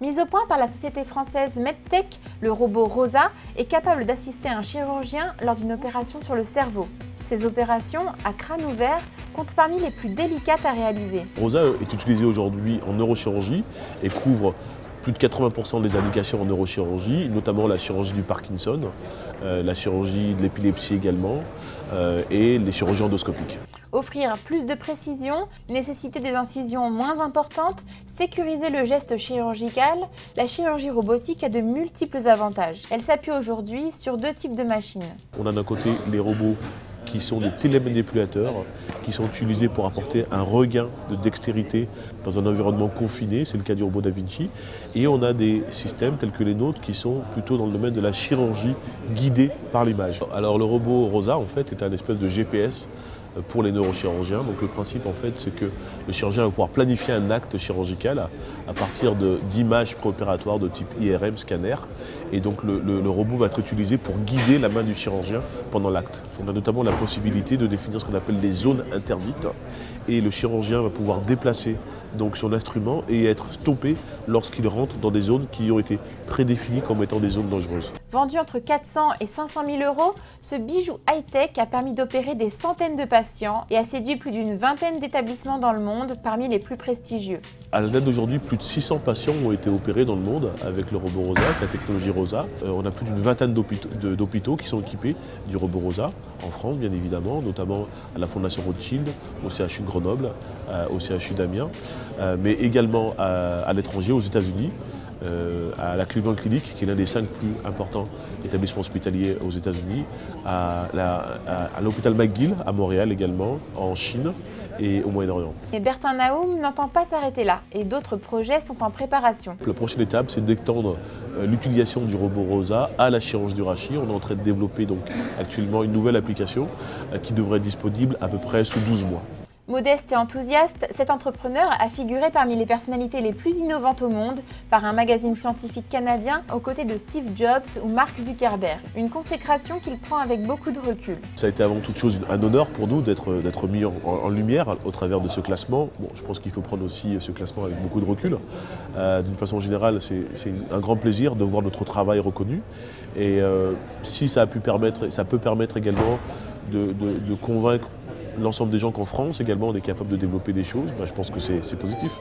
Mis au point par la société française MedTech, le robot Rosa est capable d'assister un chirurgien lors d'une opération sur le cerveau. Ces opérations, à crâne ouvert, comptent parmi les plus délicates à réaliser. Rosa est utilisé aujourd'hui en neurochirurgie et couvre plus de 80% des indications en neurochirurgie, notamment la chirurgie du Parkinson, la chirurgie de l'épilepsie également, et les chirurgies endoscopiques. Offrir plus de précision, nécessiter des incisions moins importantes, sécuriser le geste chirurgical, la chirurgie robotique a de multiples avantages. Elle s'appuie aujourd'hui sur deux types de machines. On a d'un côté les robots qui sont des télémanipulateurs, qui sont utilisés pour apporter un regain de dextérité dans un environnement confiné, c'est le cas du robot Da Vinci. Et on a des systèmes tels que les nôtres qui sont plutôt dans le domaine de la chirurgie guidée par l'image. Alors le robot Rosa en fait est un espèce de GPS pour les neurochirurgiens. Donc le principe en fait c'est que le chirurgien va pouvoir planifier un acte chirurgical à partir d'images préopératoires de type IRM, scanner. Et donc le robot va être utilisé pour guider la main du chirurgien pendant l'acte. On a notamment la possibilité de définir ce qu'on appelle les zones interdites. Et le chirurgien va pouvoir déplacer donc son instrument et être stoppé lorsqu'il rentre dans des zones qui ont été prédéfinies comme étant des zones dangereuses. Vendu entre 400 et 500 000 €, ce bijou high-tech a permis d'opérer des centaines de patients et a séduit plus d'une vingtaine d'établissements dans le monde, parmi les plus prestigieux. À la date d'aujourd'hui, plus de 600 patients ont été opérés dans le monde avec le robot Rosa, avec la technologie Rosa. On a plus d'une vingtaine d'hôpitaux qui sont équipés du robot Rosa, en France bien évidemment, notamment à la Fondation Rothschild, au CHU de Grenoble, au CHU d'Amiens, mais également à l'étranger, aux États-Unis. À la Cleveland Clinic, qui est l'un des 5 plus importants établissements hospitaliers aux États-Unis, à l'hôpital McGill à Montréal également, en Chine et au Moyen-Orient. Mais Bertin Naoum n'entend pas s'arrêter là et d'autres projets sont en préparation. La prochaine étape, c'est d'étendre l'utilisation du robot Rosa à la chirurgie du rachis. On est en train de développer donc actuellement une nouvelle application qui devrait être disponible à peu près sous 12 mois. Modeste et enthousiaste, cet entrepreneur a figuré parmi les personnalités les plus innovantes au monde par un magazine scientifique canadien aux côtés de Steve Jobs ou Mark Zuckerberg. Une consécration qu'il prend avec beaucoup de recul. Ça a été avant toute chose un honneur pour nous d'être mis en lumière au travers de ce classement. Bon, je pense qu'il faut prendre aussi ce classement avec beaucoup de recul. D'une façon générale, c'est un grand plaisir de voir notre travail reconnu. Et si ça peut permettre également de convaincre l'ensemble des gens qu'en France également on est capable de développer des choses, je pense que c'est positif.